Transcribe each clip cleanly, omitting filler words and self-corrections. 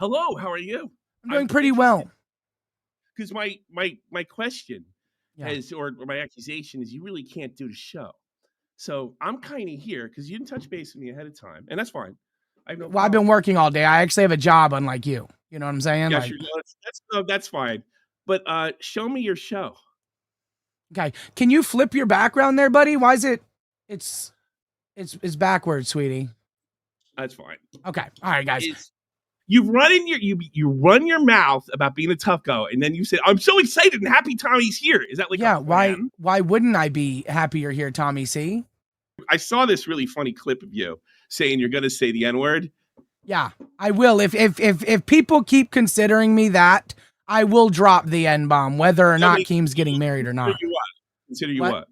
Hello, how are you? I'm doing pretty well. Because my question Yeah. is, or my accusation is, you really can't do the show. So I'm kind of here because you didn't touch base with me ahead of time, and that's fine. Well, I've been working all day. I actually have a job, unlike you. You know what I'm saying? Yeah, like, sure. That's fine. But show me your show. Okay, can you flip your background there, buddy? Why is it? It's backwards, sweetie. That's fine. Okay, all right, guys. You run your mouth about being a tough guy, and then you say, "I'm so excited and happy Tommy's here." Is that like yeah? a plan? Why wouldn't I be happier here, Tommy C? I saw this really funny clip of you saying you're going to say the N-word. Yeah, I will. If people keep considering me that, I will drop the N-bomb, whether or not Keem's getting married or not. Consider you what?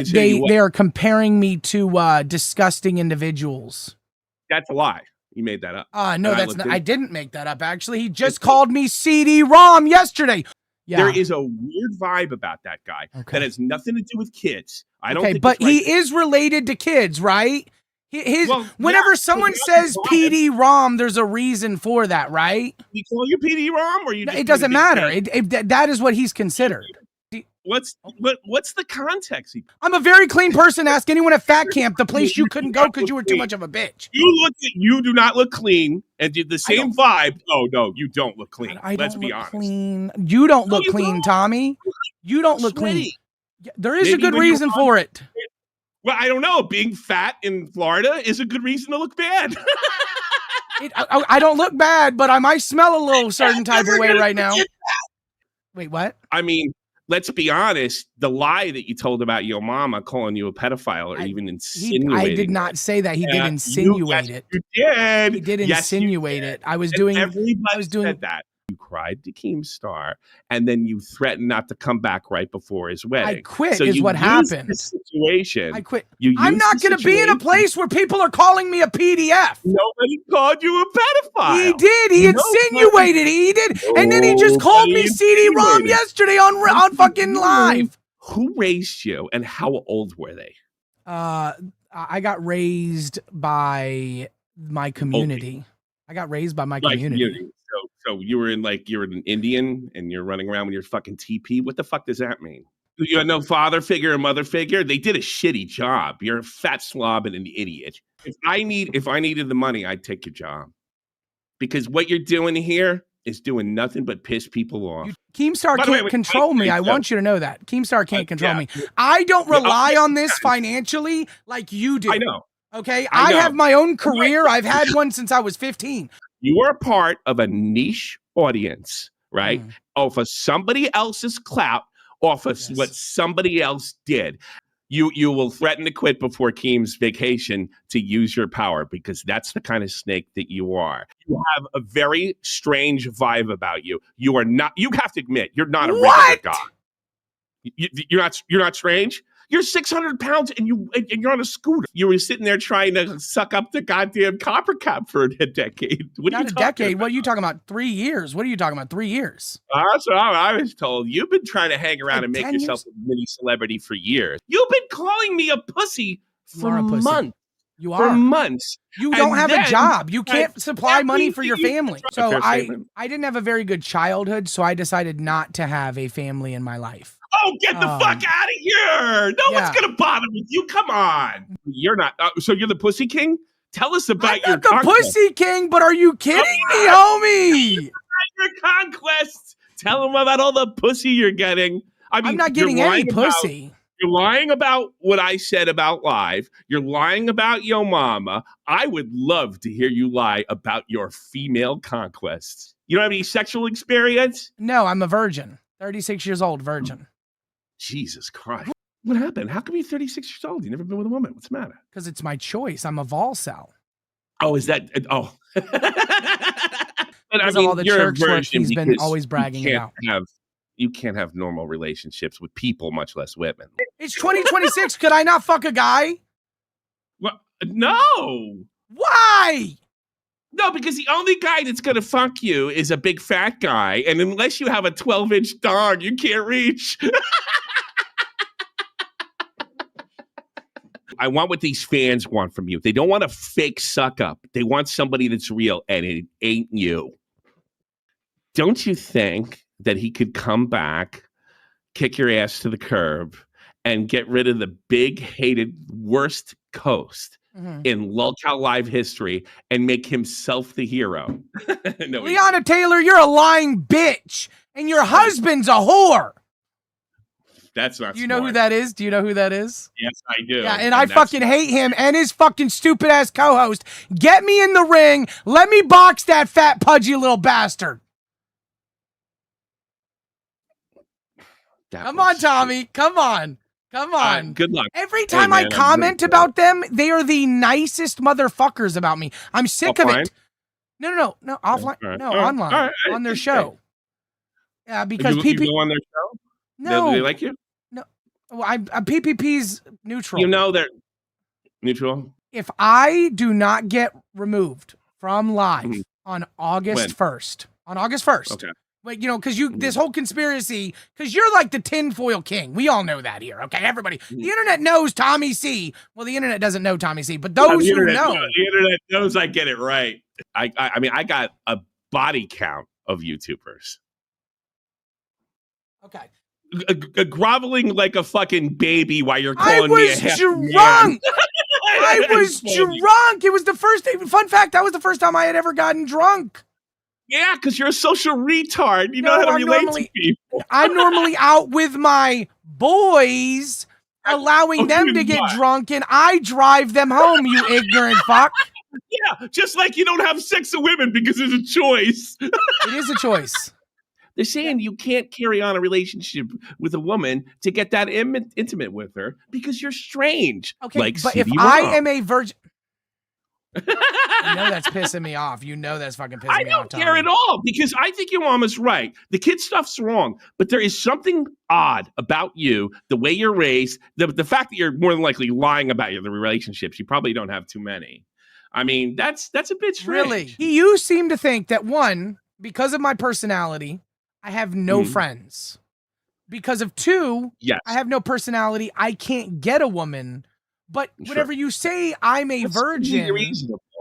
They are comparing me to disgusting individuals. That's a lie. You made that up. No, that's not. I didn't make that up. Actually, he just called me CD-ROM yesterday. Yeah. There is a weird vibe about that guy that has nothing to do with kids. I don't think but he is related to kids, right? Whenever someone says PD-ROM, there's a reason for that, right? We call you PD-ROM, or it doesn't matter. That is what he's considered. What's the context? I'm a very clean person. Ask anyone at Fat Camp, the place you couldn't go because you were too much of a bitch. You do not look clean, and did the same vibe. Oh no, you don't look clean. Let's be honest. Clean. You don't look clean, Tommy. You don't look clean. There is a good reason for it. Well, I don't know. Being fat in Florida is a good reason to look bad. I don't look bad, but I might smell a little certain type of way right now. Wait, what? I mean, let's be honest. The lie that you told about your mama calling you a pedophile or even insinuating. I did not say that. He did insinuate it. You did. He did insinuate it. I was doing that. You cried to Keemstar, and then you threatened not to come back right before his wedding. I quit is what happened. Situation. I quit. I'm not going to be in a place where people are calling me a PDF. Nobody called you a pedophile. He did. He insinuated. He did. And then he just called me CD-ROM yesterday on fucking live. Who raised you, and how old were they? I got raised by my community. I got raised by my community. So you're an Indian and you're running around with your fucking TP. What the fuck does that mean? You had no father figure or mother figure. They did a shitty job. You're a fat slob and an idiot. If I needed the money, I'd take your job, because what you're doing here is doing nothing but piss people off. Keemstar can't control me. I want you to know that Keemstar can't control me. I don't rely on this financially like you do. I know. Okay, I have my own career. I've had one since I was 15. You are part of a niche audience, right? Off of somebody else's clout, off of what somebody else did. You will threaten to quit before Keem's vacation to use your power, because that's the kind of snake that you are. You have a very strange vibe about you. You are not. You have to admit, you're not a regular guy. You're not strange. You're 600 pounds and you're on a scooter. You were sitting there trying to suck up the goddamn copper cap for a decade. Not a decade. What are you talking about? 3 years. What are you talking about? 3 years. That's what I was told. You've been trying to hang around and make yourself a mini celebrity for years. You've been calling me a pussy for months. You are. For months. You don't have a job. You can't supply money for your family. So I didn't have a very good childhood, so I decided not to have a family in my life. Oh, get the fuck out of here. No one's going to bother with you. Come on. You're not. So you're the pussy king? Tell us about your conquest. I'm not the pussy king, but are you kidding me, homie? Your conquest. Tell them about all the pussy you're getting. I mean, I'm not getting any pussy. You're lying about what I said about live. You're lying about your mama. I would love to hear you lie about your female conquests. You don't have any sexual experience? No, I'm a virgin. 36 years old, virgin. Jesus Christ. What happened? How come you're 36 years old? You've never been with a woman. What's the matter? Because it's my choice. I'm a vol cell. Oh, is that? Oh. But I mean, all the church work he's been always bragging about. You can't have normal relationships with people, much less women. It's 2026. Could I not fuck a guy? Well, no. Why? No, because the only guy that's going to fuck you is a big fat guy. And unless you have a 12-inch dong, you can't reach. I want what these fans want from you. They don't want a fake suck up. They want somebody that's real, and it ain't you. Don't you think that he could come back, kick your ass to the curb, and get rid of the big, hated, worst host in Lolcow Live history and make himself the hero? No, Leanna Taylor, you're a lying bitch, and your husband's a whore. That's not. Do you know who that is? Do you know who that is? Yes, I do. Yeah, and I fucking hate him and his fucking stupid ass co-host. Get me in the ring. Let me box that fat pudgy little bastard. Come on, Tommy. Come on. Come on. Good luck. Every time I comment about them, they are the nicest motherfuckers about me. I'm sick of it. No, offline. No, online. On their show. Yeah, because people go on their show. No, do they like you? No, well, I'm PPP's neutral. You know they're neutral. If I do not get removed from live on August 1st, okay. But, you know, because this whole conspiracy, because you're like the tinfoil king. We all know that here, okay? Everybody. The internet knows Tommy C. Well, the internet doesn't know Tommy C, but those who know. The internet knows I get it right. I mean, I got a body count of YouTubers. Okay. Groveling like a fucking baby while you're calling me a half drunk. I was drunk. It was the first thing. Fun fact, that was the first time I had ever gotten drunk. Yeah, because you're a social retard. You know how to relate to people. I'm normally out with my boys, allowing them to get drunk, and I drive them home, you ignorant fuck. Yeah, just like you don't have sex with women because it's a choice. It is a choice. They're saying you can't carry on a relationship with a woman to get that intimate with her because you're strange. Okay, like but if I am a virgin... You know that's pissing me off. You know that's fucking pissing me off. I don't care at all because I think your mom is right. The kid stuff's wrong, but there is something odd about you, the way you're raised, the fact that you're more than likely lying about the relationships. You probably don't have too many. I mean, that's a bit strange. Really? You seem to think that, one, because of my personality, I have no friends. Because of two, I have no personality. I can't get a woman. But whatever you say, I'm a virgin.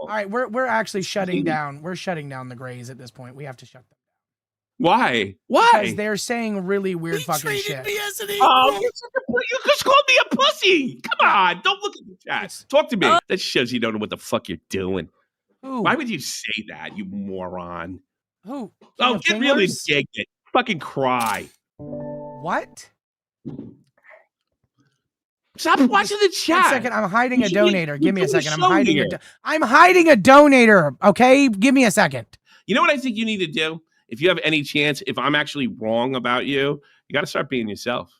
All right, we're actually shutting down. We're shutting down the Grays at this point. We have to shut them down. Why? Why? Because they're saying really weird fucking shit. Me as an equal. You just called me a pussy. Come on, don't look at the chat. Talk to me. That shows you don't know what the fuck you're doing. Who? Why would you say that, you moron? Who? Get really indignant. Fucking cry. What? Stop watching the chat. 1 second, I'm hiding a donator. Give me a second. I'm hiding a donator. Okay, give me a second. You know what I think you need to do? If you have any chance, if I'm actually wrong about you, you got to start being yourself.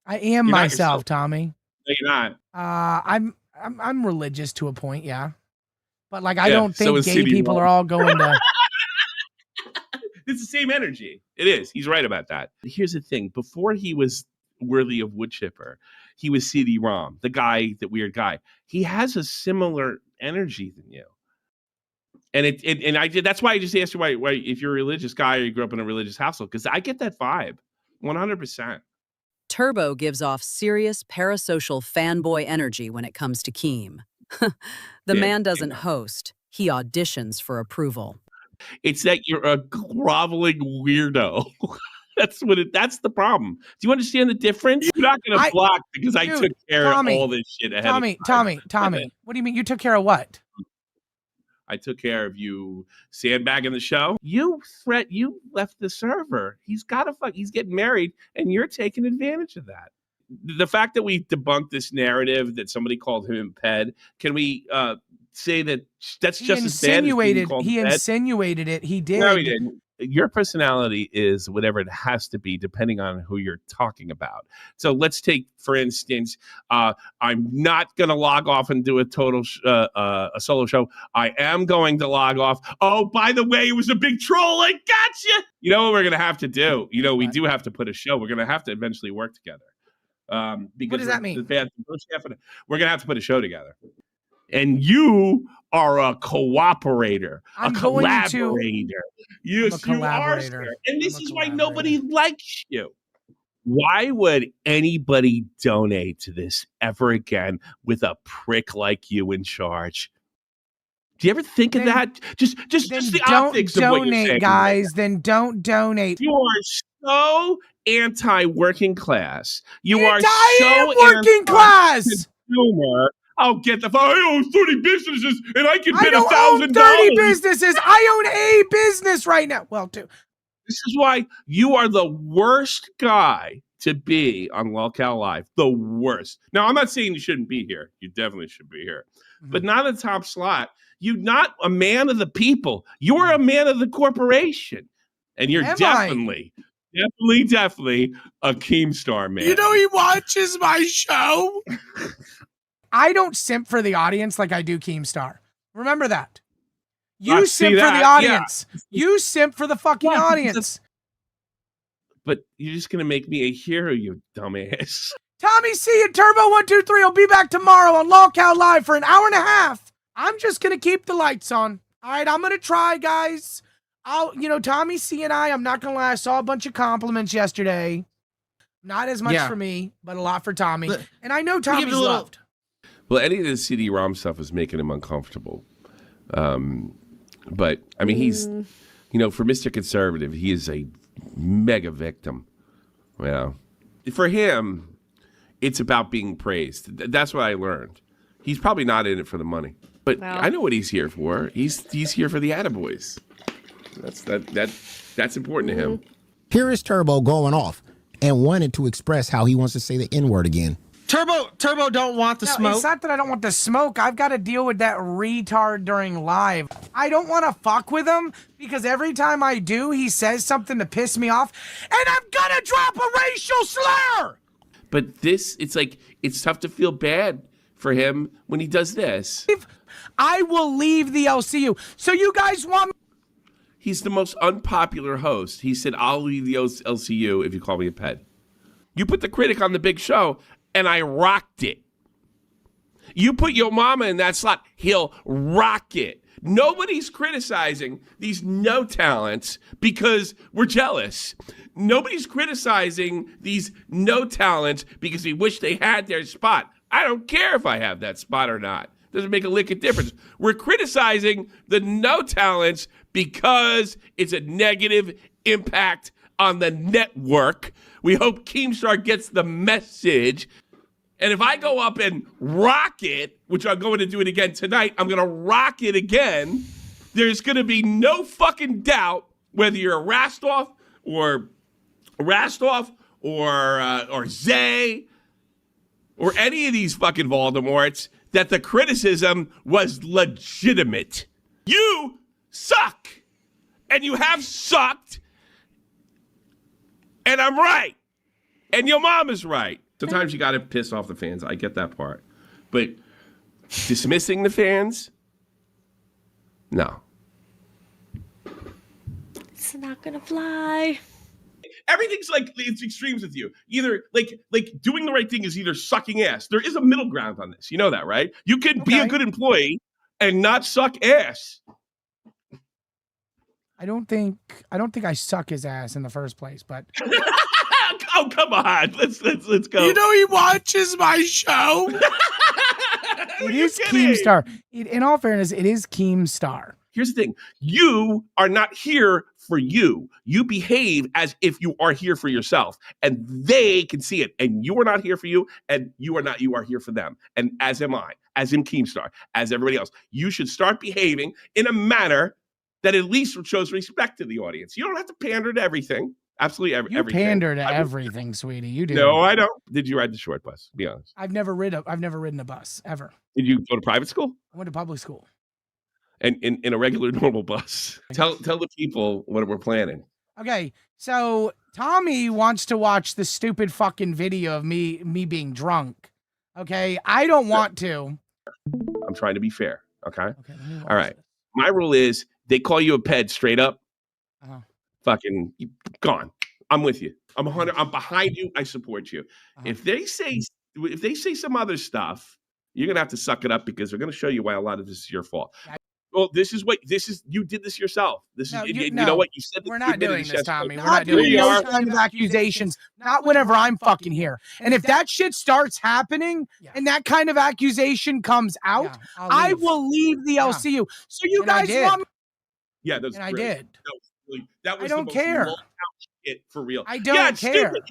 I am myself, Tommy. No, you're not. I'm religious to a point, yeah. But like, I don't think gay people are all going to. It's the same energy. It is. He's right about that. Here's the thing. Before he was worthy of wood chipper, he was CD-ROM, the weird guy. He has a similar energy than you. And that's why I just asked you why if you're a religious guy or you grew up in a religious household, because I get that vibe 100%. Turbo gives off serious parasocial fanboy energy when it comes to Keem. The man doesn't host, he auditions for approval. It's that you're a groveling weirdo. That's the problem. Do you understand the difference? You're not going to block because I took care of all this shit ahead of time. Tommy, what do you mean? You took care of what? I took care of you sandbagging the show. You left the server. He's getting married and you're taking advantage of that. The fact that we debunked this narrative that somebody called him Ped, can we say that that's just as bad as he insinuated it. He did. No, he didn't. Your personality is whatever it has to be, depending on who you're talking about. So let's take, for instance, I'm not going to log off and do a total a solo show. I am going to log off. Oh, by the way, it was a big troll. I gotcha. You know what we're going to have to do? You know, we do have to put a show. We're going to have to eventually work together. Because what does that mean? We're going to have to put a show together. And you are a cooperator, a collaborator. You are, sir. And this is why nobody likes you. Why would anybody donate to this ever again with a prick like you in charge? Do you ever think of that? Just the optics of what you're saying, guys. Then don't donate. You are so anti-working class. You are so working class. Consumer. I'll get the. I own 30 businesses and I can bid $1,000. I don't own 30 businesses. I own a business right now. Well, two. This is why you are the worst guy to be on Lolcow Live. The worst. Now, I'm not saying you shouldn't be here. You definitely should be here. But not a top slot. You're not a man of the people. You're a man of the corporation. And you're definitely a Keemstar man. You know he watches my show. I don't simp for the audience like I do Keemstar. Remember that. You simp for the audience. Yeah. You simp for the fucking audience. But you're just going to make me a hero, you dumbass. TommyC and Turbo 123 will be back tomorrow on Lolcow Live for an hour and a half. I'm just going to keep the lights on. All right, I'm going to try, guys. TommyC and I'm not going to lie. I saw a bunch of compliments yesterday. Not as much for me, but a lot for Tommy. And I know Tommy's loved. Well, any of the CD-ROM stuff is making him uncomfortable. But, I mean, he's, for Mr. Conservative, he is a mega victim. Well, for him, it's about being praised. That's what I learned. He's probably not in it for the money. But I know what he's here for. He's here for the attaboys. That's important to him. Here is Turbo going off and wanted to express how he wants to say the N-word again. Turbo don't want the smoke. It's not that I don't want the smoke. I've got to deal with that retard during live. I don't want to fuck with him because every time I do, he says something to piss me off, and I'm gonna drop a racial slur. But it's tough to feel bad for him when he does this. I will leave the LCU. So you guys want me? He's the most unpopular host. He said, I'll leave the LCU if you call me a pet. You put the critic on the big show, and I rocked it. You put your mama in that slot, he'll rock it. Nobody's criticizing these no talents because we're jealous. Nobody's criticizing these no talents because we wish they had their spot. I don't care if I have that spot or not. Doesn't make a lick of difference. We're criticizing the no talents because it's a negative impact on the network. We hope Keemstar gets the message. And if I go up and rock it, which I'm going to do it again tonight, I'm going to rock it again. There's going to be no fucking doubt whether you're a Rastoff or Zay or any of these fucking Voldemorts that the criticism was legitimate. You suck. And you have sucked. And I'm right. And your mom is right. Sometimes you got to piss off the fans. I get that part. But dismissing the fans? No. It's not going to fly. Everything's it's extremes with you. Either like doing the right thing is either sucking ass. There is a middle ground on this. You know that, right? You can be a good employee and not suck ass. I don't think I suck his ass in the first place, but oh, come on. Let's go. You know he watches my show. It is Keemstar. In all fairness, it is Keemstar. Here's the thing. You are not here for you. You behave as if you are here for yourself, and they can see it. And you are not here for you, and you are here for them. And as am I, as in Keemstar, as everybody else. You should start behaving in a manner that at least shows respect to the audience. You don't have to pander to everything. Absolutely everything. You pander to everything, sweetie. You do. No, I don't. Did you ride the short bus? Be honest. I've never ridden a bus ever. Did you go to private school? I went to public school. And in a regular normal bus. Tell the people what we're planning. Okay, so Tommy wants to watch the stupid fucking video of me being drunk. Okay, I don't want to. I'm trying to be fair. Okay. All right. This. My rule is they call you a ped straight up. Fucking gone. I'm with you. I'm behind you. I support you. If they say some other stuff, you're gonna have to suck it up because they're gonna show you why a lot of this is your fault. Well, you did this yourself. You know what? You said we're not doing this, Tommy. We're not doing those kind of accusations. Not whenever I'm fucking here. And if that shit starts happening and that kind of accusation comes out, I will leave the LCU. So you guys want me? Yeah, that's I did. That was I don't care. Lolcow shit for real. I don't care. Stupid.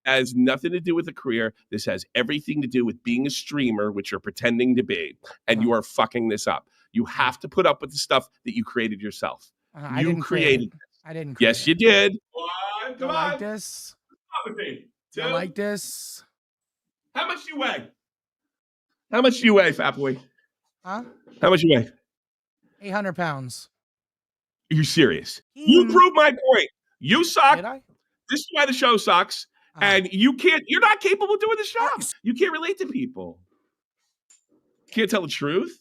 It has nothing to do with a career. This has everything to do with being a streamer, which you're pretending to be, and you are fucking this up. You have to put up with the stuff that you created yourself. You created it. I didn't. Yes, you did. Come on. Like this. I like this. How much do you weigh? How much do you weigh, fat boy? Huh? How much do you weigh? 800 pounds. Are you serious? You proved my point. You suck. Did I? This is why the show sucks. And you're not capable of doing the show. You can't relate to people. You can't tell the truth.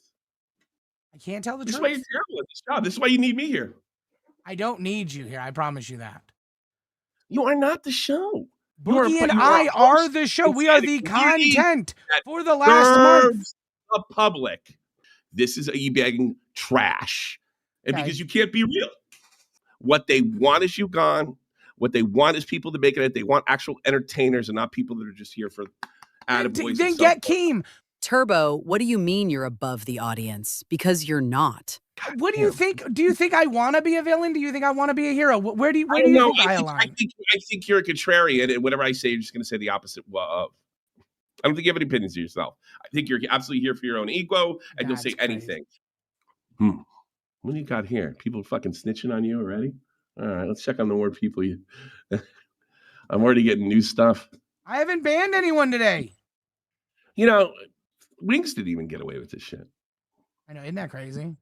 I can't tell the truth. This is truth. why you're terrible at this job. This is why you need me here. I don't need you here. I promise you that. You are not the show. Boogie and I are the show. We are the content for the last month. The public. This is e-bagging trash. And because you can't be real. What they want is you gone. What they want is people to make it. They want actual entertainers and not people that are just here for attaboys. Then get Keem. Turbo, what do you mean you're above the audience? Because you're not. What do you think? Do you think I want to be a villain? Do you think I want to be a hero? Where do you think I align? I think you're a contrarian, and whatever I say, you're just going to say the opposite of. I don't think you have any opinions of yourself. I think you're absolutely here for your own ego, and you'll say anything. What do you got here? People fucking snitching on you already? All right, let's check on the more people. I'm already getting new stuff. I haven't banned anyone today. You know, Wings didn't even get away with this shit. I know, isn't that crazy?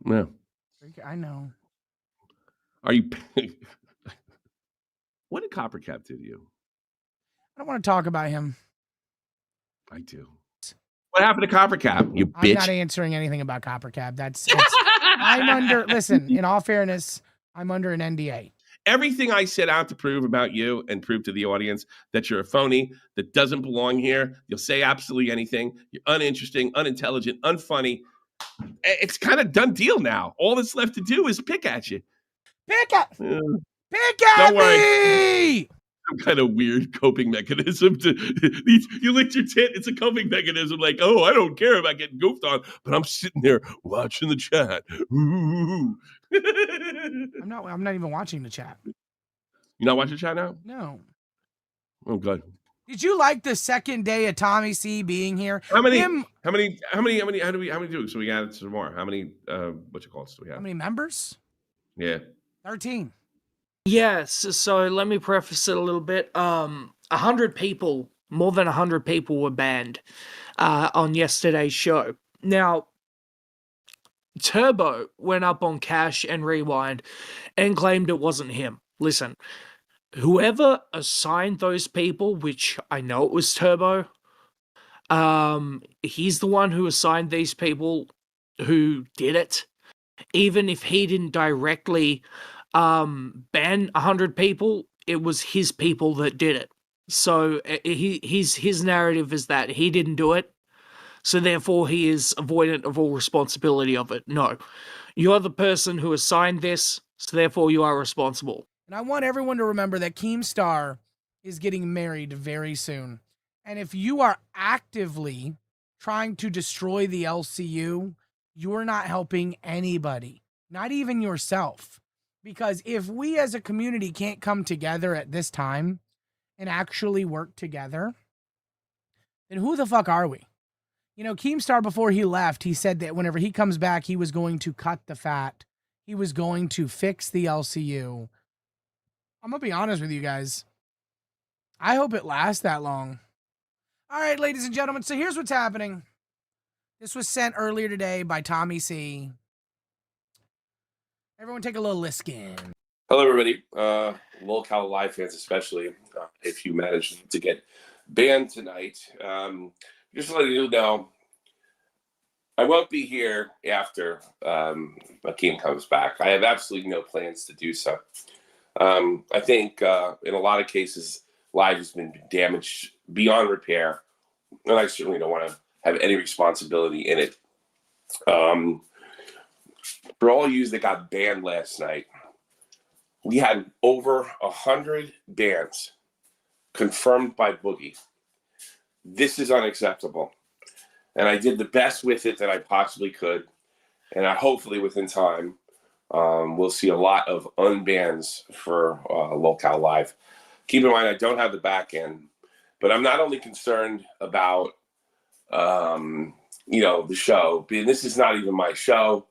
No. I know. Are you... What did Coppercap do to you? I don't want to talk about him. I do. What happened to Coppercap, you bitch? I'm not answering anything about Coppercap. I'm under, listen, in all fairness, I'm under an NDA. Everything I set out to prove about you and prove to the audience that you're a phony, that doesn't belong here. You'll say absolutely anything. You're uninteresting, unintelligent, unfunny. It's kind of done deal now. All that's left to do is pick at you. Pick at me! Some kind of weird coping mechanism. You licked your tit. It's a coping mechanism. Like, oh, I don't care about getting goofed on, but I'm sitting there watching the chat. Ooh. I'm not even watching the chat. You're not watching the chat now? No. Oh, good. Did you like the second day of Tommy C being here? How many do we? So we got some more. How many what's it called? Do we have? How many members? Yeah. 13. Yes, so let me preface it a little bit. 100 people, more than 100 people were banned on yesterday's show. Now, Turbo went up on Cash and Rewind and claimed it wasn't him. Listen, whoever assigned those people, which I know it was Turbo, he's the one who assigned these people who did it. Even if he didn't directly ban 100 people, it was his people that did it. So his narrative is that he didn't do it, so therefore he is avoidant of all responsibility of it. No, you're the person who assigned this, so therefore you are responsible. And I want everyone to remember that Keemstar is getting married very soon. And if you are actively trying to destroy the LCU, you're not helping anybody, not even yourself. Because if we as a community can't come together at this time and actually work together, then who the fuck are we? You know, Keemstar, before he left, he said that whenever he comes back, he was going to cut the fat. He was going to fix the LCU. I'm going to be honest with you guys. I hope it lasts that long. All right, ladies and gentlemen, so here's what's happening. This was sent earlier today by TommyC. Everyone take a little listen. Hello, everybody. Lolcow Live fans especially, if you managed to get banned tonight. Just to let you know, I won't be here after Akeem comes back. I have absolutely no plans to do so. I think in a lot of cases, Live has been damaged beyond repair, and I certainly don't want to have any responsibility in it. for all you that got banned last night, we had over 100 bans confirmed by Boogie. This is unacceptable. And I did the best with it that I possibly could. And hopefully within time, we'll see a lot of unbans for Lolcow Live. Keep in mind, I don't have the back end, but I'm not only concerned about, the show. This is not even my show.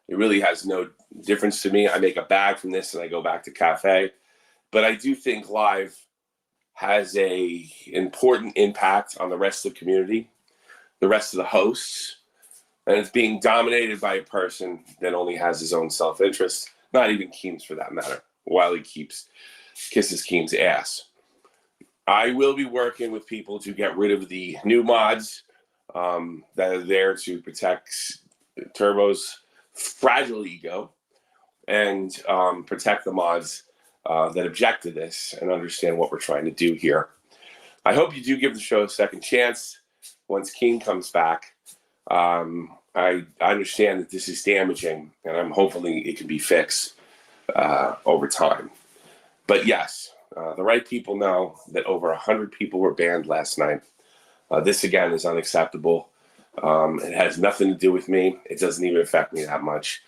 It really has no difference to me. I make a bag from this and I go back to cafe. But I do think live has a important impact on the rest of the community, the rest of the hosts, and it's being dominated by a person that only has his own self-interest, not even Keems for that matter, while he kisses Keems' ass. I will be working with people to get rid of the new mods that are there to protect Turbo's fragile ego and protect the mods that object to this and understand what we're trying to do here. I hope you do give the show a second chance once Keem comes back. I understand that this is damaging, and I'm hopefully it can be fixed over time. But yes, the right people know that over 100 people were banned last night. This, again, is unacceptable. It has nothing to do with me. It doesn't even affect me that much.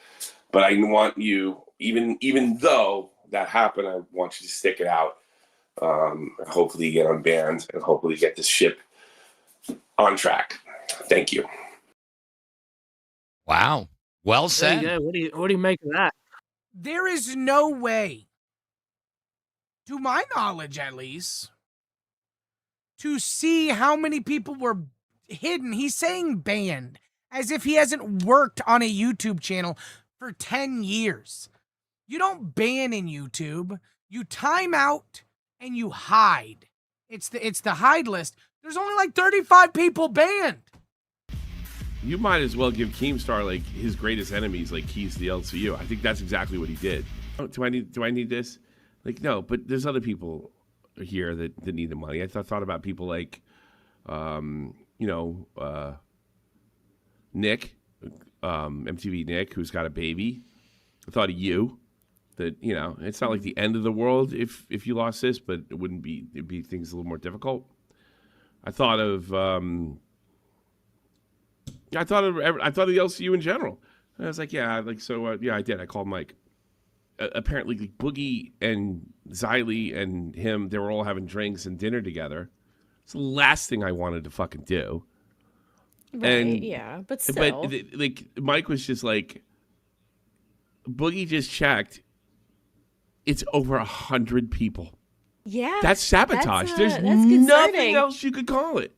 But I want you, even though that happened, I want you to stick it out. Hopefully you get unbanned and hopefully get this ship on track. Thank you. Wow. Well said. Yeah, what do you make of that? There is no way, to my knowledge at least, to see how many people were hidden. He's saying banned, as if he hasn't worked on a YouTube channel for 10 years. You don't ban in YouTube. You time out and you hide. It's the hide list. There's only like 35 people banned. You might as well give Keemstar like his greatest enemies, like keys to the LCU. I think that's exactly what he did. Do I need this? Like, no, but there's other people here that need the money. I thought about people like, Nick, MTV Nick, who's got a baby. I thought of you. That, it's not like the end of the world if you lost this, but it'd be things a little more difficult. I thought of the LCU in general. And I was like, I did. I called Mike. Apparently, like, Boogie and Xylee and him, they were all having drinks and dinner together. It's the last thing I wanted to fucking do. Right, and, yeah, but still. But, like, Mike was just like, Boogie just checked. It's over 100 people. Yeah. That's sabotage. There's that's nothing else you could call it.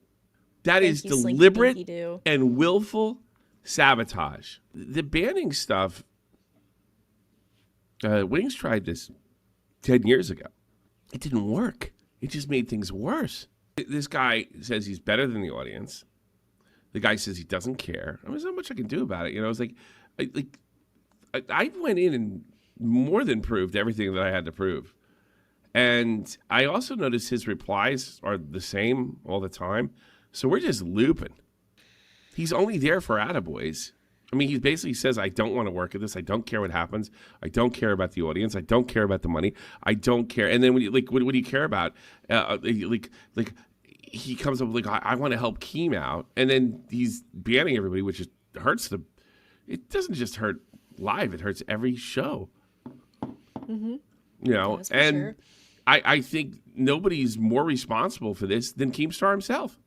That is deliberate and willful sabotage. The banning stuff, Wings tried this 10 years ago. It didn't work. It just made things worse. This guy says he's better than the audience. The guy says he doesn't care. I mean, there's not much I can do about it. I was like, I went in and more than proved everything that I had to prove. And I also noticed his replies are the same all the time. So we're just looping. He's only there for attaboys. I mean, he basically says, I don't want to work at this. I don't care what happens. I don't care about the audience. I don't care about the money. I don't care. And then when what do you care about? He comes up with I want to help Keem out. And then he's banning everybody, which just hurts it doesn't just hurt live. It hurts every show. Mm-hmm. And sure. I think nobody's more responsible for this than Keemstar himself.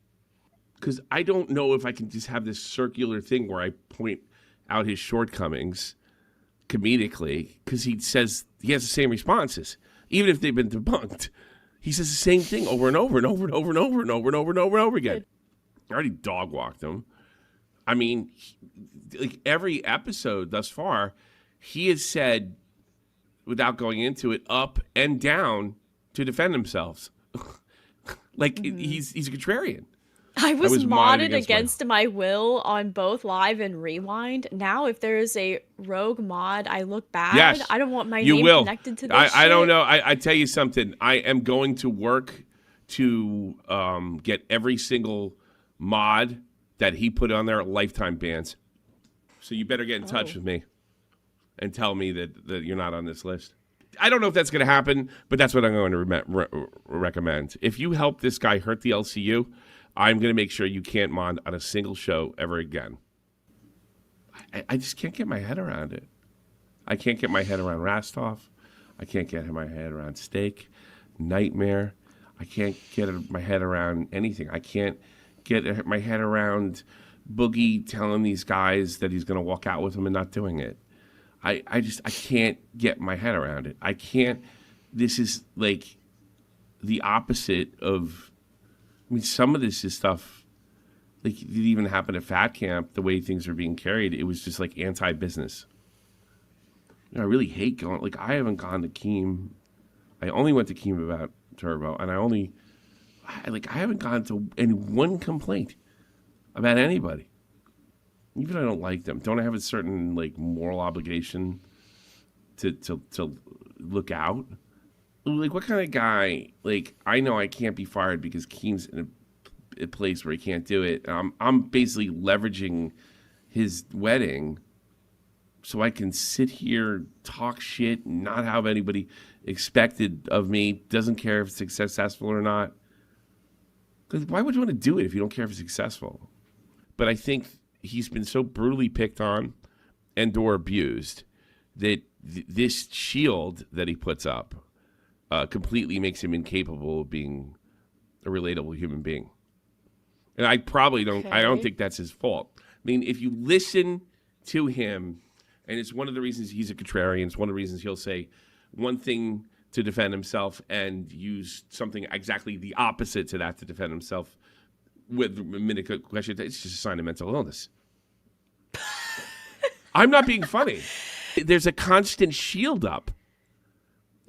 Because I don't know if I can just have this circular thing where I point out his shortcomings comedically, because he says he has the same responses, even if they've been debunked. He says the same thing over and over and over and over and over and over and over and over and over again. I already dog walked him. I mean, like every episode thus far, he has said, without going into it, up and down to defend themselves. He's a contrarian. I was modded against my will on both live and rewind. Now, if there is a rogue mod, I look bad. Yes, I don't want my name connected to this. I don't know. I tell you something. I am going to work to get every single mod that he put on there lifetime bans. So you better get in touch with me. and tell me that you're not on this list. I don't know if that's going to happen, but that's what I'm going to recommend. If you help this guy hurt the LCU, I'm going to make sure you can't mod on a single show ever again. I just can't get my head around it. I can't get my head around Rastov. I can't get my head around Steak, Nightmare. I can't get my head around anything. I can't get my head around Boogie telling these guys that he's going to walk out with them and not doing it. I can't get my head around it. I can't. This is like the opposite of, I mean, some of this is stuff, like it didn't even happen at Fat Camp, the way things are being carried. It was just like anti-business. You know, I really hate going, like I haven't gone to Keem. I only went to Keem about Turbo, and I haven't gone to any one complaint about anybody. Even if I don't like them, don't I have a certain like moral obligation to look out? Like, what kind of guy? Like, I know I can't be fired because Keem's in a place where he can't do it. I'm basically leveraging his wedding so I can sit here, talk shit, and not have anybody expected of me. Doesn't care if it's successful or not. Because why would you want to do it if you don't care if it's successful? But I think he's been so brutally picked on and or abused that this shield that he puts up completely makes him incapable of being a relatable human being. And I probably don't, I don't think that's his fault. I mean, if you listen to him, and it's one of the reasons he's a contrarian, it's one of the reasons he'll say one thing to defend himself and use something exactly the opposite to that to defend himself with a minute question. It's just a sign of mental illness. I'm not being funny. There's a constant shield up,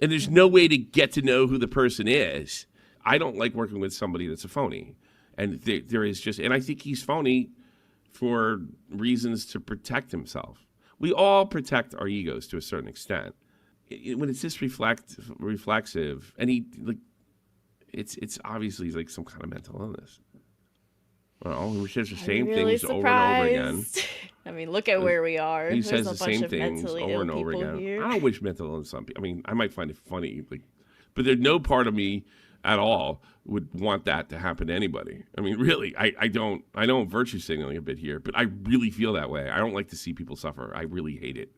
and there's no way to get to know who the person is. I don't like working with somebody that's a phony, and there is just, and I think he's phony for reasons to protect himself. We all protect our egos to a certain extent. When it's this reflexive, and he like, it's obviously like some kind of mental illness. Well, he says the same things over and over again. I mean, look at where we are. He says the same things over and over again. Here. I don't wish mental illness on people. I mean, I might find it funny, but there's no part of me at all would want that to happen to anybody. I mean, really, I don't. I know I'm virtue signaling a bit here, but I really feel that way. I don't like to see people suffer. I really hate it.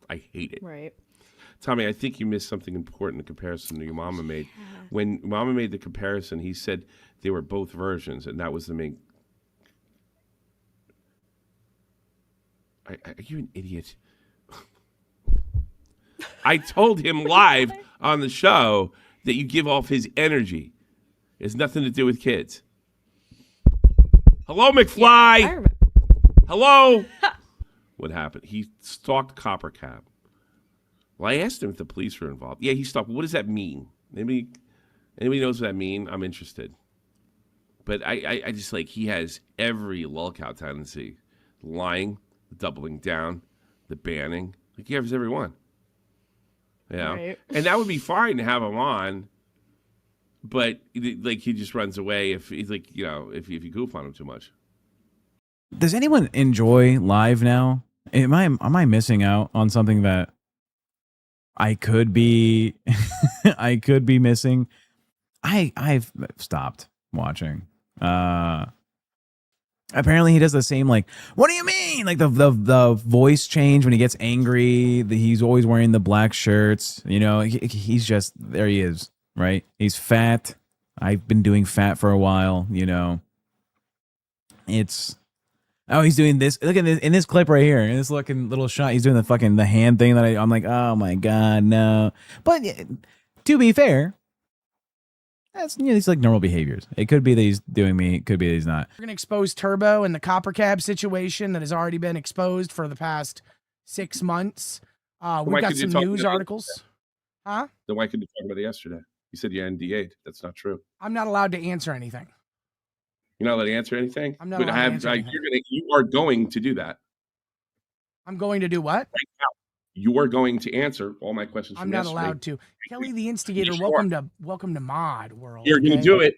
I hate it. Right. Tommy, I think you missed something important in comparison to your mama made. When mama made the comparison, he said they were both versions, and that was the main. Are you an idiot? I told him live on the show that you give off his energy. It has nothing to do with kids. Hello, McFly. Yeah, Hello. What happened? He stalked Copper Cap. Well, I asked him if the police were involved. Yeah, he stalked. What does that mean? Anybody knows what that means? I'm interested. But I just like, he has every Lolcow tendency. Lying, the doubling down, the banning. Like, he has every one. Yeah. Right. And that would be fine to have him on. But like, he just runs away if he's like, you know, if you goof on him too much. Does anyone enjoy live now? Am I missing out on something that I could be I could be missing? I've stopped watching. Apparently he does the same, like, what do you mean? Like the voice change when he gets angry. He's always wearing the black shirts. You know, he's just, there he is, right? He's fat. I've been doing fat for a while, you know. It's, oh, he's doing this. Look at this in this clip right here. In this looking little shot, he's doing the hand thing that I'm like, oh my God, no. But to be fair, that's, you know, these like normal behaviors. It could be that he's doing me. It could be that he's not. We're going to expose Turbo and the Copper Cab situation that has already been exposed for the past 6 months. We've got some news articles. Huh? Then why couldn't you talk about it yesterday? You said you NDA'd. That's not true. I'm not allowed to answer anything. You're not allowed to answer anything? I'm not allowed to answer anything. You are going to do that. I'm going to do what? Right now. You are going to answer all my questions. I'm not allowed to. Kelly the Instigator, welcome to Mod World. You're going to do it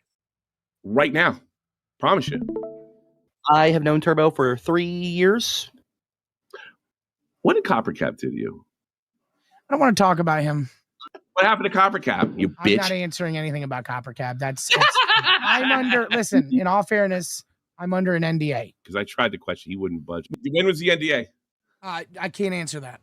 right now. Promise you. I have known Turbo for 3 years. What did Copper Cap do to you? I don't want to talk about him. What happened to Copper Cap, you bitch? I'm not answering anything about Copper Cap. I'm under, listen, in all fairness, I'm under an NDA. Because I tried to question, he wouldn't budge. When was the NDA? I can't answer that.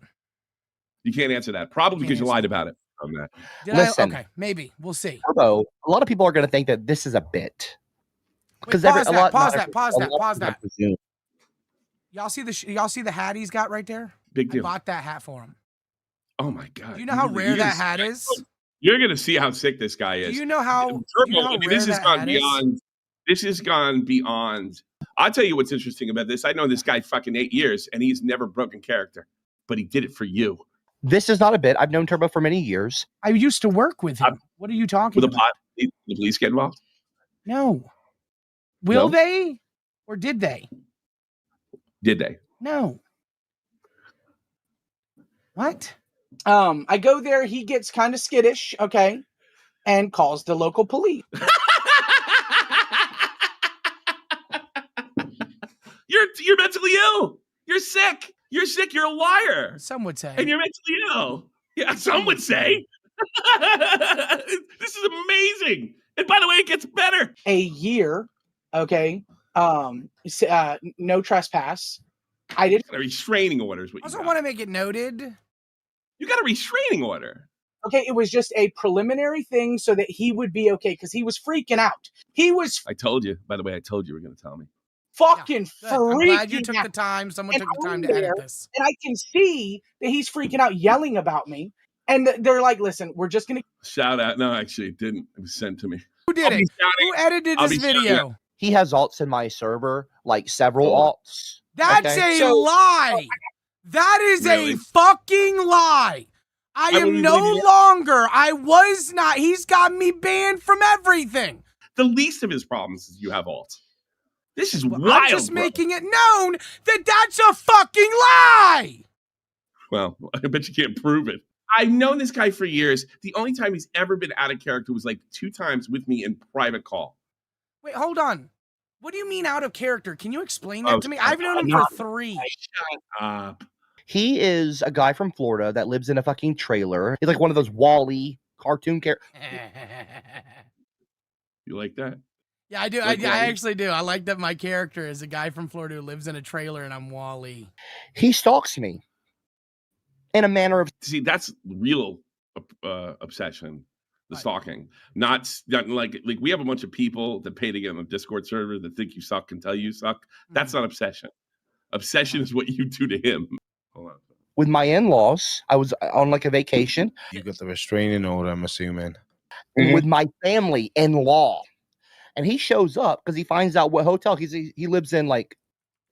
You can't answer that. Probably because you lied about it. On that. Listen, okay, maybe. We'll see. Turbo, a lot of people are going to think that this is a bit. Because pause that. Y'all see the hat he's got right there? Big deal. I bought that hat for him. Oh my God. Do you know how rare that hat is? You're gonna see how sick this guy is. Do you know how Turbo, this has gone beyond. This has gone beyond. I'll tell you what's interesting about this. I know this guy fucking 8 years and he's never broken character, but he did it for you. This is not a bit. I've known Turbo for many years. I used to work with him. What are you talking about? The police get involved? No. Will they? Or did they? Did they? No. What? I go there, he gets kind of skittish, okay, and calls the local police. You're mentally ill. You're sick. You're sick. You're a liar. Some would say. And you're mentally ill. Yeah, some would say. This is amazing. And by the way, it gets better. A year, okay, no trespass. I did a restraining order. Is what I also want to make it noted. You got a restraining order. Okay, it was just a preliminary thing so that he would be okay because he was freaking out. I told you. By the way, I told you you were going to tell me. Fucking freaking I'm glad you took the time. Someone took the time to edit this. And I can see that he's freaking out, yelling about me. And they're like, listen, we're just going to... Shout out. No, actually, it didn't. It was sent to me. Who did it? Who edited this video? He has alts in my server, like several alts. That's a lie. That is a fucking lie. I am no longer. I was not. He's got me banned from everything. The least of his problems is you have alts. This is wild. I'm just making it known that that's a fucking lie. Well, I bet you can't prove it. I've known this guy for years. The only time he's ever been out of character was like 2 times with me in private call. Wait, hold on. What do you mean out of character? Can you explain that to me? I've known him for 3. Shut up. He is a guy from Florida that lives in a fucking trailer. He's like one of those Wall-E cartoon characters. You like that? Yeah, I do. I actually do. I like that my character is a guy from Florida who lives in a trailer and I'm Wall-E. He stalks me in a manner of... See, that's real obsession. The stalking, not like we have a bunch of people that pay to get on a Discord server that think you suck and tell you suck. That's not obsession. Obsession is what you do to him. Hold on. With my in-laws, I was on like a vacation. You got the restraining order, I'm assuming. With my family-in-law, and he shows up because he finds out what hotel he lives in. Like,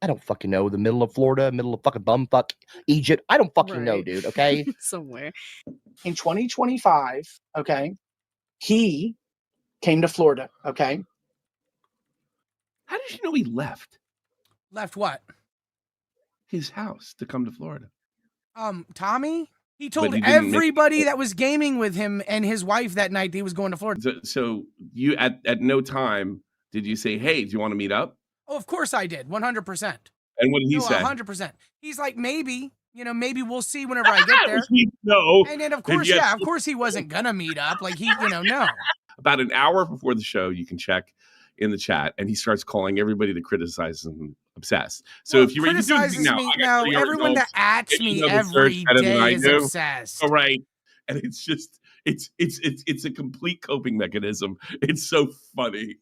I don't fucking know, the middle of Florida, middle of fucking bumfuck Egypt. I don't fucking know, dude. Okay, somewhere in 2025. Okay. He came to Florida, okay? How did you know he left? Left what? His house to come to Florida. Tommy? He told everybody that was gaming with him and his wife that night that he was going to Florida. So you, at no time, did you say, hey, do you want to meet up? Oh, of course I did. 100%. And what did he say? 100%. He's like, maybe. Maybe we'll see whenever I get there. No. And then, of course, of course he wasn't going to meet up. Like, no. About an hour before the show, you can check in the chat, and he starts calling everybody that criticizes and obsessed. So if you criticizes me now, everyone that ats me every day is obsessed. All right. And it's just, it's a complete coping mechanism. It's so funny.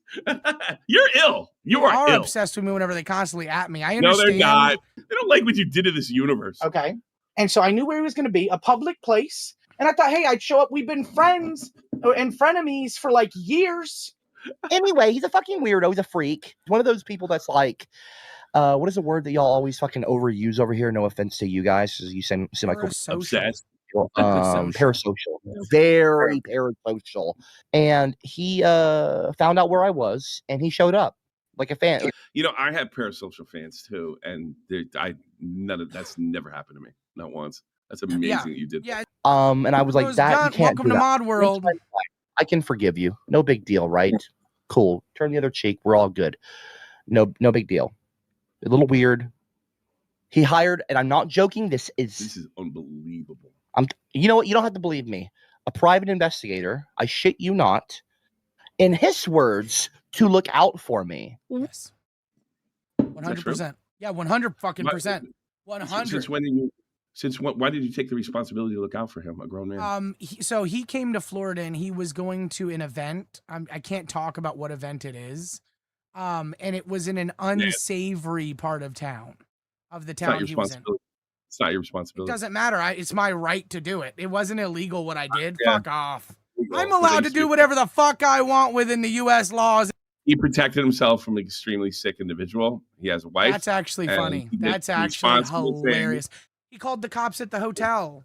You're ill. You are ill. Obsessed with me whenever they constantly at me. I understand. No, they're not. They don't like what you did to this universe. Okay. And so I knew where he was going to be, a public place. And I thought, hey, I'd show up. We've been friends and frenemies for like years. Anyway, he's a fucking weirdo. He's a freak. One of those people that's like, what is the word that y'all always fucking overuse over here? No offense to you guys. You seem like obsessed. Parasocial, very parasocial. And he found out where I was and he showed up like a fan. I have parasocial fans too, and that's never happened to me, not once. That's amazing that you did. Yeah. And I was like, that you can't welcome to Mod World. I can forgive you. No big deal, right? Cool. Turn the other cheek. We're all good. No big deal. A little weird. He hired, and I'm not joking. This is unbelievable. You know what? You don't have to believe me. A private investigator, I shit you not, in his words, to look out for me. Yes. 100%. Yeah, 100 fucking percent. 100. Since when did you? Why did you take the responsibility to look out for him, a grown man? So he came to Florida and he was going to an event. I can't talk about what event it is. And it was in an unsavory part of town, of the town he was in. It's not your responsibility. It doesn't matter. It's my right to do it. It wasn't illegal what I did. Fuck off. I'm allowed to do whatever the fuck I want within the U.S. laws. He protected himself from an extremely sick individual. He has a wife. That's actually funny. That's actually hilarious. He called the cops at the hotel.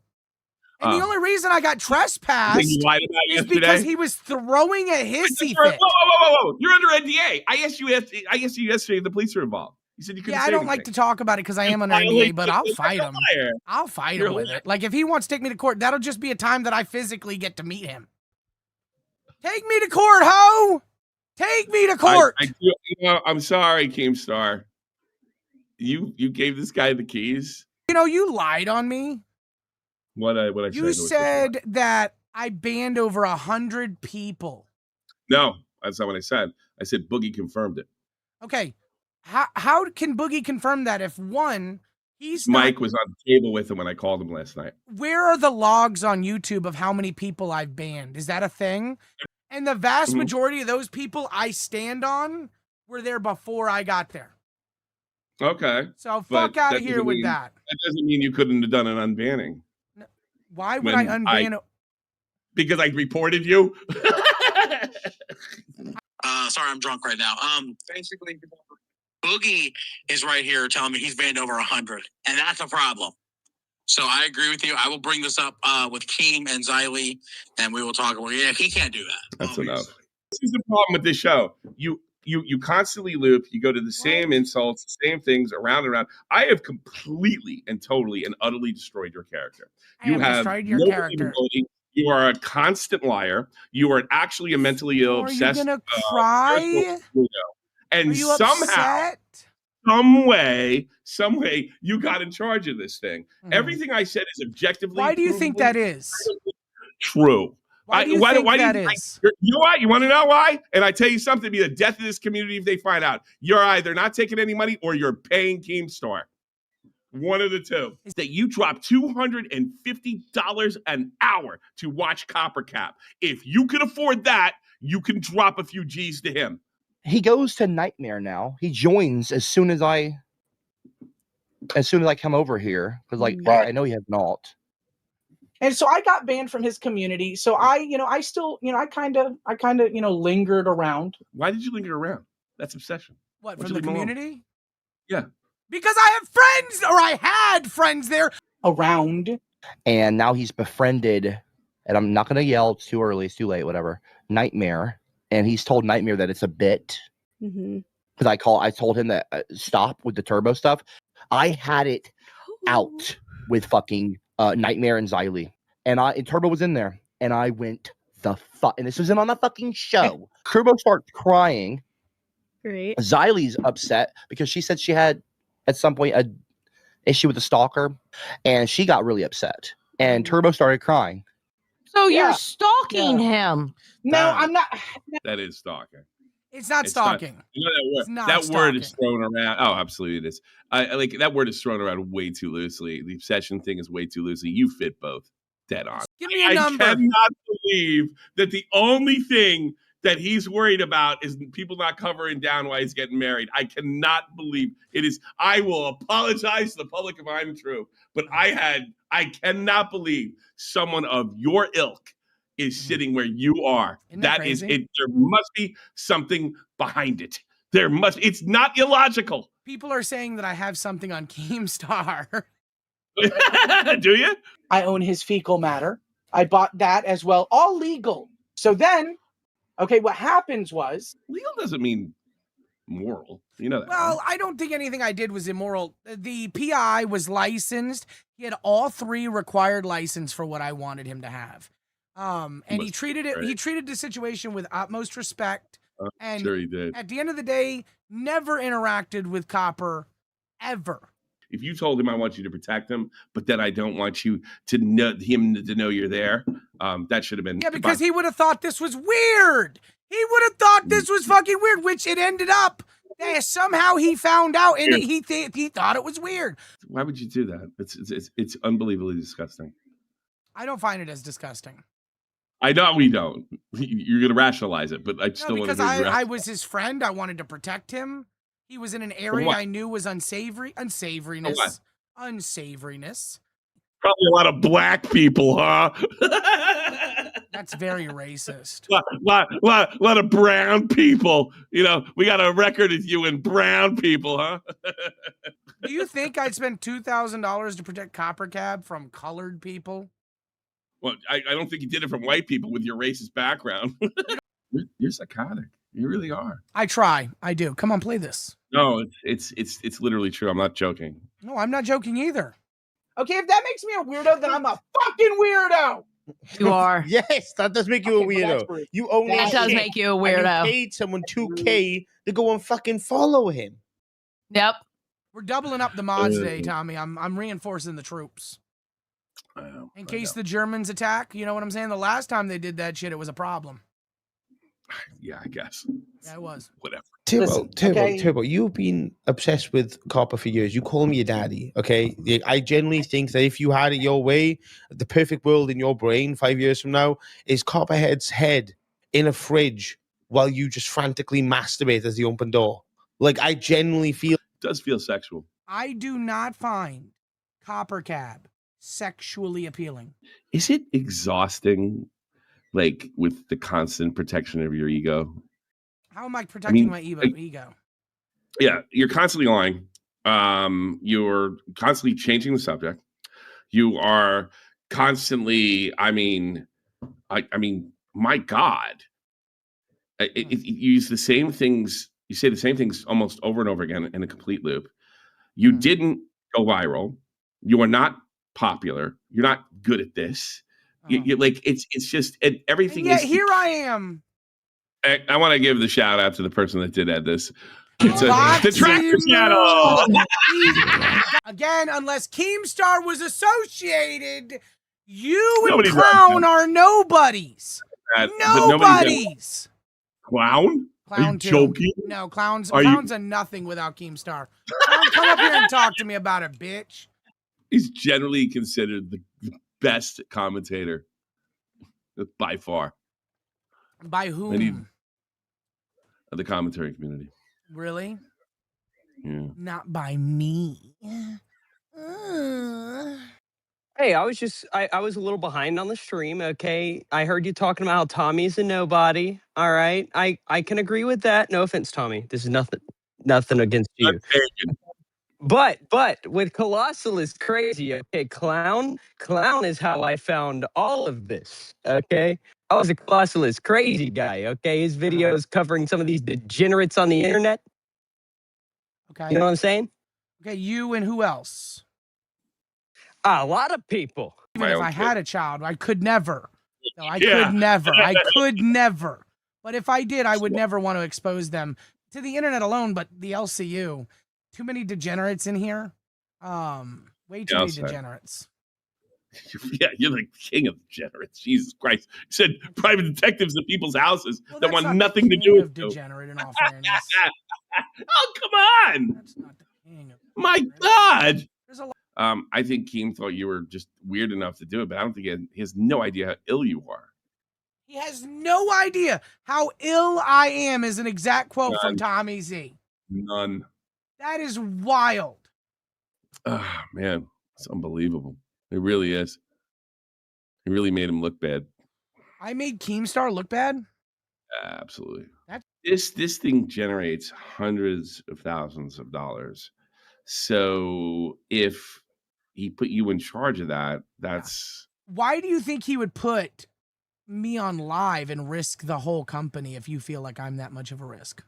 And the only reason I got trespassed is because he was throwing a hissy fit. Whoa. You're under NDA. I asked you yesterday if the police were involved. You said you couldn't say I don't anything. like to talk about it because I am under NDA, but I'll fight him. I'll fight him with it. Like, if he wants to take me to court, that'll just be a time that I physically get to meet him. Take me to court, ho! Take me to court! I'm sorry, Keemstar. You gave this guy the keys? You lied on me. What I You said that I banned over 100 people. No, that's not what I said. I said Boogie confirmed it. Okay. How can Boogie confirm that if Mike was on the table with him when I called him last night. Where are the logs on YouTube of how many people I've banned? Is that a thing? And the vast majority of those people I stand on were there before I got there. Okay. So fuck out of here with that. That doesn't mean you couldn't have done an unbanning. Why would I unban? Because I reported you. Sorry, I'm drunk right now. Basically, Boogie is right here telling me he's banned over 100, and that's a problem. So I agree with you. I will bring this up with Keem and Xylee, and we will talk about. Yeah, he can't do that. That's enough. This is the problem with this show. You constantly loop. You go to the same insults, the same things, around and around. I have completely and totally and utterly destroyed your character. You have destroyed your character. You are a constant liar. You are actually a mentally ill, obsessed. Are you gonna cry? And somehow, some way, you got in charge of this thing. Everything I said is objectively. Why do you think that is true? Why do you think that is? You know what? You want to know why? And I tell you something, be the death of this community if they find out. You're either not taking any money or you're paying Keemstar. One of the two. Is that you drop $250 an hour to watch Copper Cap. If you can afford that, you can drop a few G's to him. He goes to Nightmare now. He joins as soon as I come over here. Because I know he has an alt. And so I got banned from his community. So I kind of lingered around. Why did you linger around? That's obsession. What, from the community? Yeah. Because I have friends, or I had friends there around. And now he's befriended, and I'm not going to yell. It's too early. It's too late. Whatever. Nightmare. And he's told Nightmare that it's a bit. Because I told him that stop with the turbo stuff. I had it out with fucking Nightmare and Xylee. And Turbo was in there. And I went and this wasn't on the fucking show. Turbo starts crying. Great. Xylee's upset because she said she had at some point a issue with the stalker, and she got really upset. And Turbo started crying. So you're stalking him? No, I'm not. That is stalking. It's not stalking. That word is thrown around. Oh, absolutely, it is. That word is thrown around way too loosely. The obsession thing is way too loosely. You fit both dead on. Give me a number. I cannot believe that the only thing that he's worried about is people not covering down while he's getting married. I cannot believe it is. I will apologize to the public if I'm true, but I cannot believe someone of your ilk is sitting where you are. That is it. There must be something behind it. It's not illogical. People are saying that I have something on Keemstar. Do you? I own his fecal matter. I bought that as well. All legal. So then, okay, what happens was... Legal doesn't mean moral. You know that. Well, I don't think anything I did was immoral. The PI was licensed. He had all 3 required license for what I wanted him to have. And he treated the situation with utmost respect. And sure he did. At the end of the day, never interacted with Copper ever. If you told him I want you to protect him, but then I don't want you to know you're there, that should have been. Yeah, because he would have thought this was weird. He would have thought this was fucking weird, which it ended up. Somehow he found out, and he thought it was weird. Why would you do that? It's unbelievably disgusting. I don't find it as disgusting. I know we don't. You're gonna rationalize it, but I still want to. Because I was his friend. I wanted to protect him. He was in an area I knew was unsavoriness. Unsavoriness. Probably a lot of black people, huh? That's very racist. Lot of brown people. You know, we got a record of you and brown people, huh? Do you think I'd spend $2,000 to protect Copper Cab from colored people? Well, I don't think you did it from white people with your racist background. You're psychotic. You really are. I try. I do. Come on, play this. No, it's literally true. I'm not joking. No, I'm not joking either. Okay, if that makes me a weirdo, then I'm a fucking weirdo. You are. Yes, that does make you a weirdo. You only that does make you a weirdo. You paid someone $2K to go and fucking follow him. Yep. We're doubling up the mods today, Tommy. I'm reinforcing the troops. In case the Germans attack, you know what I'm saying? The last time they did that shit, it was a problem. Yeah, I guess. Yeah, it was. Whatever. Turbo, you've been obsessed with Copper for years. You call me your daddy, okay? I genuinely think that if you had it your way, the perfect world in your brain 5 years from now is Copperhead's head in a fridge while you just frantically masturbate as the open door. Like, I genuinely feel... It does feel sexual. I do not find Copper Cab sexually appealing. Is it exhausting, like, with the constant protection of your ego? How am I protecting my ego? Yeah, you're constantly lying. You're constantly changing the subject. You are constantly, I mean, my God. You use the same things, you say the same things almost over and over again in a complete loop. You didn't go viral. You are not popular. You're not good at this. You like, it's just, everything and yet is. Here I am. I want to give the shout out to the person that did add this. It's the Tractor Channel. Again, unless Keemstar was associated, you and Clown are nobodies. Nobodies. Clown? Are you joking? No, Clown's a nothing without Keemstar. Come up here and talk to me about it, bitch. He's generally considered the best commentator by far. By whom? Of the commentary community. Really? Yeah. Not by me. Hey, I was a little behind on the stream, okay? I heard you talking about how Tommy's a nobody. All right. I can agree with that. No offense, Tommy. This is nothing against you. But with Colossal is crazy, okay? Clown is how I found all of this, okay? I was a Colossal is crazy guy, okay? His videos covering some of these degenerates on the internet. Okay. You know what I'm saying? Okay, you and who else? A lot of people. Even if I had a child, I could never. No, I could never. I could never. But if I did, I would never want to expose them to the internet alone, but the LCU. Too many degenerates in here. Way too many degenerates. Yeah, you're the king of degenerates. Jesus Christ. You said private detectives at people's houses that want nothing to do with degenerate in all fairness. Oh, come on. That's not the king of my God. I think Keem thought you were just weird enough to do it, but I don't think he has no idea how ill you are. He has no idea how ill I am is an exact quote from Tommy Z. None. That is wild. Oh, man. It's unbelievable. It really is. It really made him look bad. I made Keemstar look bad? Absolutely. This thing generates hundreds of thousands of dollars. So if he put you in charge of that, that's... Why do you think he would put me on live and risk the whole company if you feel like I'm that much of a risk?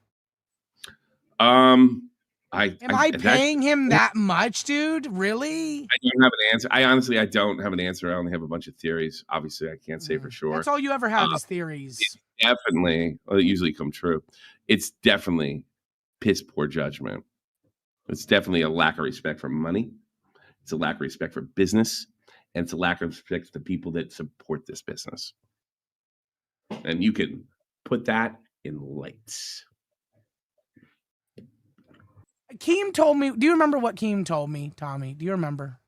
Am I paying him that much, dude? Really? I don't have an answer. I don't have an answer. I only have a bunch of theories. Obviously, I can't say for sure. That's all you ever have is theories. Definitely. Well, they usually come true. It's definitely piss poor judgment. It's definitely a lack of respect for money. It's a lack of respect for business. And it's a lack of respect for the people that support this business. And you can put that in lights. Keem told me, do you remember what Keem told me, Tommy? Do you remember?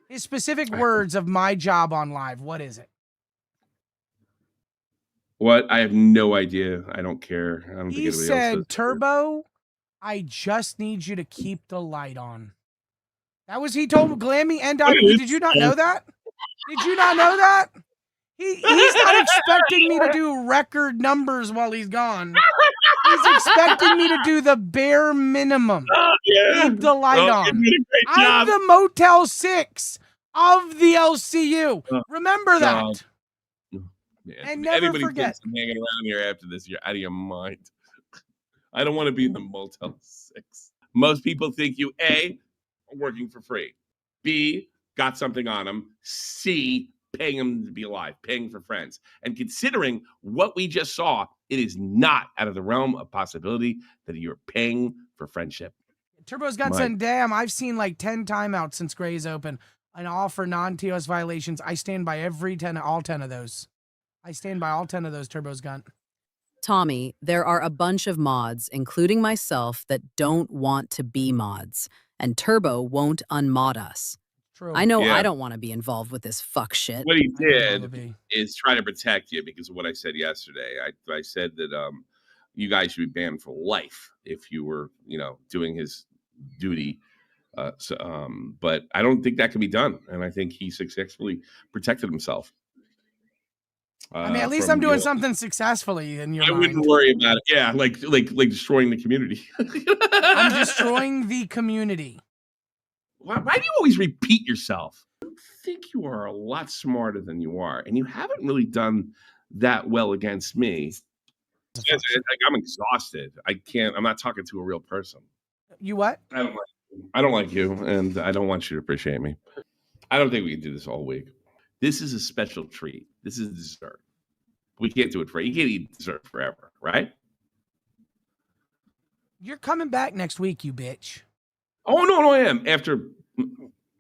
His specific words of my job on live, what is it? What? I have no idea. I don't care. I don't think He anybody else said, does. Turbo, I just need you to keep the light on. That was, he told Glammy and IBE. Did you not know that? Did you not know that? He's not expecting me to do record numbers while he's gone. He's expecting me to do the bare minimum. Keep the light on. I'm the Motel 6 of the LCU. Remember that. Man, and never anybody forget. thinks I'm hanging around here after this, you're out of your mind. I don't want to be in the Motel 6. Most people think you, A, are working for free. B, got something on them. C, paying them to be alive, paying for friends. And considering what we just saw, it is not out of the realm of possibility that you're paying for friendship. Turbo's Guts and damn, I've seen like 10 timeouts since Gray's open, and all for non-TOS violations. I stand by all 10 of those. I stand by all 10 of those. Turbo's Gun. Tommy, there are a bunch of mods, including myself, that don't want to be mods, and Turbo won't unmod us. True. I know I don't want to be involved with this fuck shit. What he did is try to protect you because of what I said yesterday. I said that you guys should be banned for life if you were, doing his duty. But I don't think that can be done, and I think he successfully protected himself. I mean, at least I'm doing something successfully in your mind. I wouldn't worry about it. Yeah, like destroying the community. I'm destroying the community. Why do you always repeat yourself? I think you are a lot smarter than you are, and you haven't really done that well against me. Like, I'm exhausted. I'm not talking to a real person. You what? I don't like you, and I don't want you to appreciate me. I don't think we can do this all week. This is a special treat. This is dessert. We can't do it forever. You can't eat dessert forever, right? You're coming back next week, you bitch. Oh, no, I am. After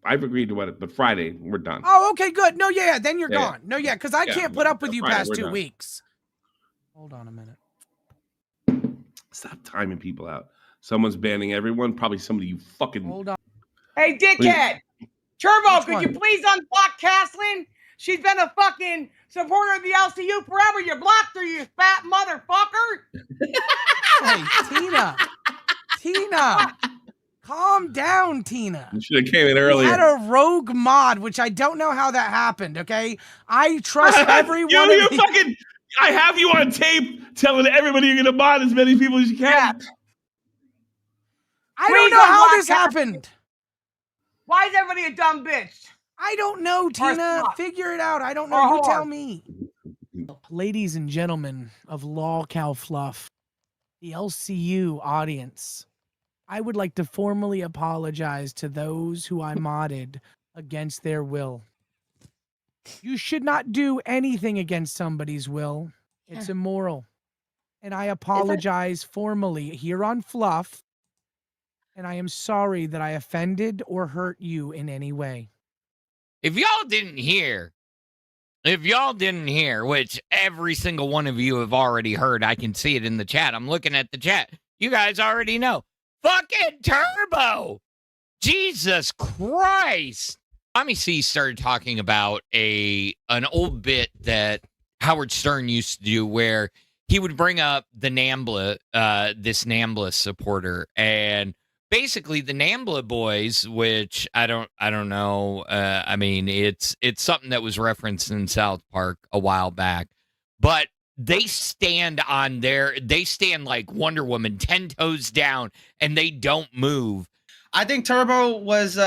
I've agreed to it, but Friday, we're done. Oh, okay, good. No, yeah, then you're Yeah. gone. No, yeah, because I can't put up with you Friday, past we're 2 done. weeks. Hold on a minute. Stop timing people out. Someone's banning everyone. Probably somebody you fucking... Hold on. Hey, dickhead! Turbo, Which could one? you please unblock Caslin? She's been a fucking supporter of the LCU forever. You blocked her, you fat motherfucker! Hey, Tina, calm down, Tina. You should have came in earlier. You had a rogue mod, which I don't know how that happened, okay? I trust every one of you. I have you on tape telling everybody you're going to mod as many people as you can. Yeah. I don't know how this happened. Why is everybody a dumb bitch? I don't know, Tina. Figure it out. I don't know. You tell me. Ladies and gentlemen of Lolcow Fluff, the LCU audience, I would like to formally apologize to those who I modded against their will. You should not do anything against somebody's will. It's immoral. And I apologize formally here on Fluff. And I am sorry that I offended or hurt you in any way. If y'all didn't hear, which every single one of you have already heard, I can see it in the chat. I'm looking at the chat. You guys already know. Fucking Turbo! Jesus Christ! Tommy C started talking about an old bit that Howard Stern used to do where he would bring up the NAMBLA, this NAMBLA supporter, and basically the NAMBLA boys, which I don't know. I mean, it's something that was referenced in South Park a while back, but they stand like Wonder Woman, 10 toes down, and they don't move. I think Turbo was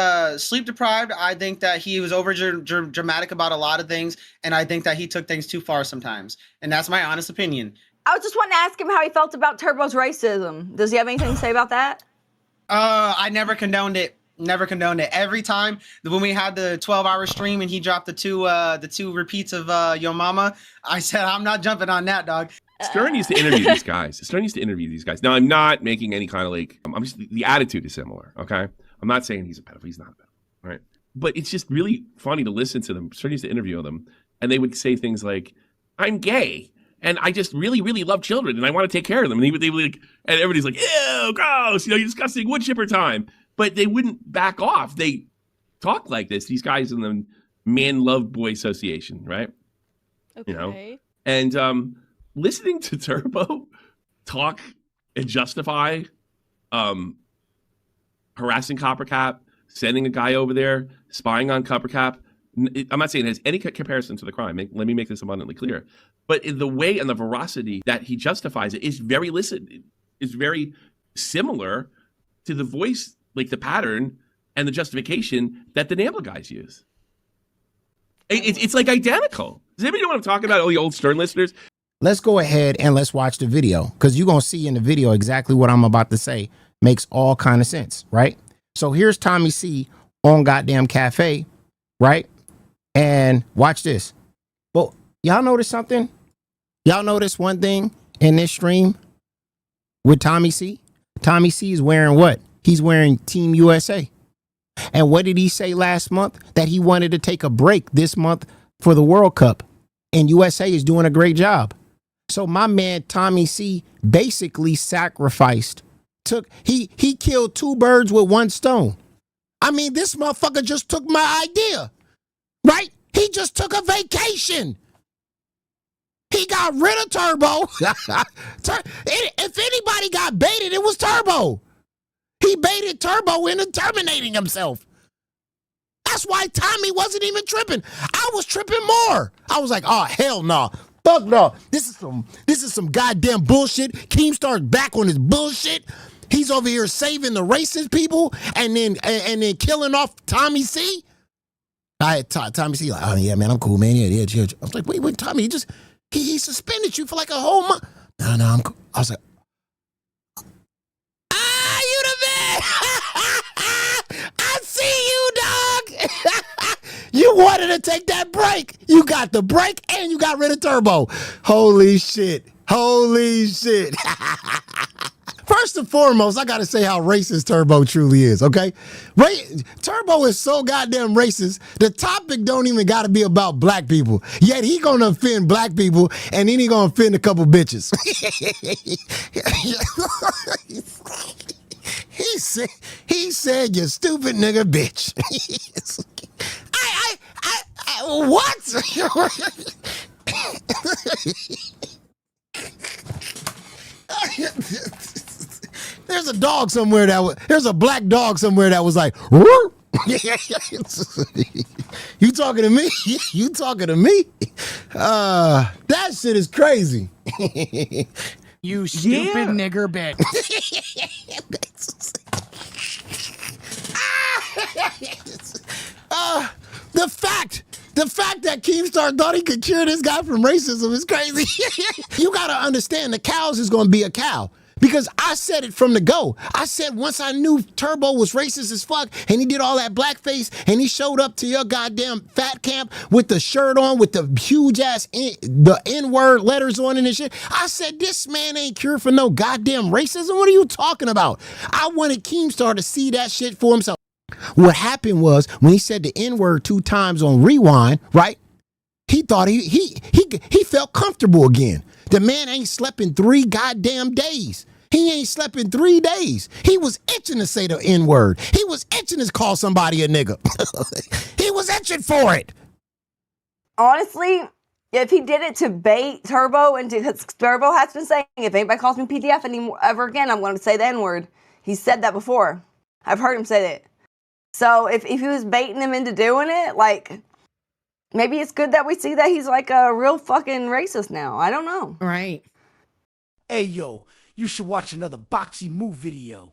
sleep deprived. I think that he was over dramatic about a lot of things, and I think that he took things too far sometimes. And that's my honest opinion. I was just wanting to ask him how he felt about Turbo's racism. Does he have anything to say about that? I never condoned it. Never condoned it. Every time when we had the 12-hour stream and he dropped the two repeats of Yo Mama, I said, I'm not jumping on that, dog. Stern used to interview these guys. Now, I'm not making any kind of like, I'm just, the attitude is similar, okay? I'm not saying he's a pedophile. He's not a pedophile, right? But it's just really funny to listen to them. Stern used to interview them, and they would say things like, I'm gay, and I just really, really love children, and I want to take care of them. And they would like, and everybody's like, ew, gross, you're disgusting, wood chipper time. But they wouldn't back off. They talk like this, these guys in the Man Love Boy Association, right? Okay. And listening to Turbo talk and justify harassing Copper Cap, sending a guy over there, spying on Copper Cap. I'm not saying it has any comparison to the crime. Let me make this abundantly clear. But in the way and the veracity that he justifies it is very similar to the voice, like the pattern and the justification that the NAMBLA guys use. It's like identical. Does anybody know what I'm talking about? All the old Stern listeners? Let's go ahead and let's watch the video, because you're going to see in the video exactly what I'm about to say makes all kind of sense, right? So here's Tommy C on goddamn Cafe, right? And watch this. But y'all notice something? Y'all notice one thing in this stream with Tommy C? Tommy C is wearing what? He's wearing Team USA. And what did he say last month? That he wanted to take a break this month for the World Cup. And USA is doing a great job. So my man Tommy C basically sacrificed. He killed 2 birds with 1 stone. I mean, this motherfucker just took my idea. Right? He just took a vacation. He got rid of Turbo. If anybody got baited, it was Turbo. He baited Turbo into terminating himself. That's why Tommy wasn't even tripping. I was tripping more. I was like, oh, hell no. Fuck no. This is some goddamn bullshit. Keemstar's back on his bullshit. He's over here saving the racist people and then killing off Tommy C. Tommy C like, oh yeah, man, I'm cool, man. Yeah. I was like, wait, Tommy, he suspended you for like a whole month. No, I'm cool. I was like, you the man. I see you, dog. You wanted to take that break. You got the break and you got rid of Turbo. Holy shit. First and foremost, I gotta say how racist Turbo truly is, okay? Turbo is so goddamn racist, the topic don't even gotta be about black people. Yet he gonna offend black people, and then he gonna offend a couple bitches. He said, you stupid nigga bitch. What? There's a dog somewhere there's a black dog somewhere that was like, you talking to me? You talking to me? That shit is crazy. You stupid nigger bitch. The fact that Keemstar thought he could cure this guy from racism is crazy. You gotta understand, the cows is gonna be a cow. Because I said it from the go. I said once I knew Turbo was racist as fuck and he did all that blackface and he showed up to your goddamn fat camp with the shirt on with the huge ass the N-word letters on and shit. I said this man ain't cured for no goddamn racism. What are you talking about? I wanted Keemstar to see that shit for himself. What happened was when he said the N-word 2 times on Rewind, right? He thought he felt comfortable again. The man ain't slept in 3 goddamn days. He ain't slept in 3 days. He was itching to say the N-word. He was itching to call somebody a nigga. He was itching for it. Honestly, if he did it to bait Turbo, and Turbo has been saying, if anybody calls me PDF ever again, I'm going to say the N-word. He said that before. I've heard him say that. So if he was baiting him into doing it, like, maybe it's good that we see that he's like a real fucking racist now. I don't know. Right. Hey, yo, you should watch another BoxiMoo video.